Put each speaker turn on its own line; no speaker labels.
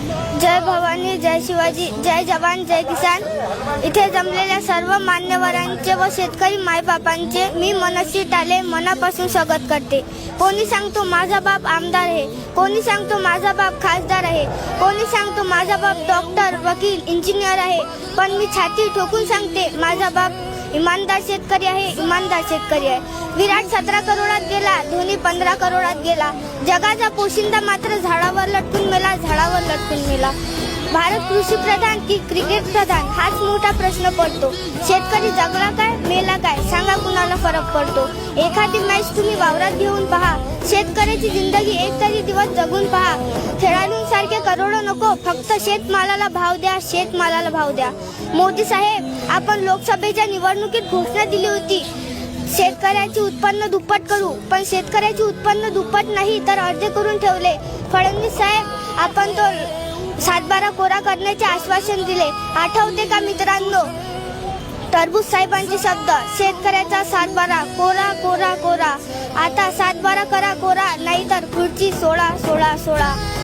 जय भवानी, जय शिवाजी, जय जवान, जय किसान। इथे जमलेल्या सर्व मान्यवरांचे व शेतकरी मायबापांचे मी मनस्वी टाले मनापासून स्वागत करते। कोणी सांगतो माझा बाप आमदार आहे, कोणी सांगतो माझा बाप खासदार आहे, कोणी सांगतो माझा बाप डॉक्टर, वकील, इंजिनियर आहे, पण मी छाती ठोकून सांगते माझा बाप इमानदार शेतकरी आहे, इमानदार शेतकरी आहे। विराट 17 करोडात गेला, धोनी 15 करोडात गेला, जगाचा पोशिंदा मात्र झाडावर लटकून मेला, झाडावर लटकून मेला। भारत कृषी प्रधान की क्रिकेट प्रधान हाच मोठा प्रश्न पडतो। शेतकरी जगला काय, मेला काय, सांगा कुणाला फरक पडतो। एखादी मॅच तुम्ही वावरात घेऊन पहा, शेतकऱ्याची जिंदगी एक तरी दिवस जगून पहा। खेळाडूंसारखे करोडो नको, फक्त शेतमालाला भाव द्या, शेतमालाला भाव द्या। मोदी साहेब, आपण लोकसभेच्या निवडणुकीत घोषणा दिली होती शेतकऱ्याचे उत्पन्न दुप्पट करू, पण शेतकऱ्याचे उत्पन्न दुप्पट नाही तर अर्धे करून ठेवले। फडणवीस साहेब, आपण तो 7/12 कोरा करण्याचे आश्वासन दिले, आठवते का मित्रांनो? टरबूज साहेबांचे शब्द, शेतकऱ्याचा 7/12 कोरा कोरा कोरा। आता 7/12 करा कोरा, नाहीतर खुर्ची सोडा सोडा सोडा।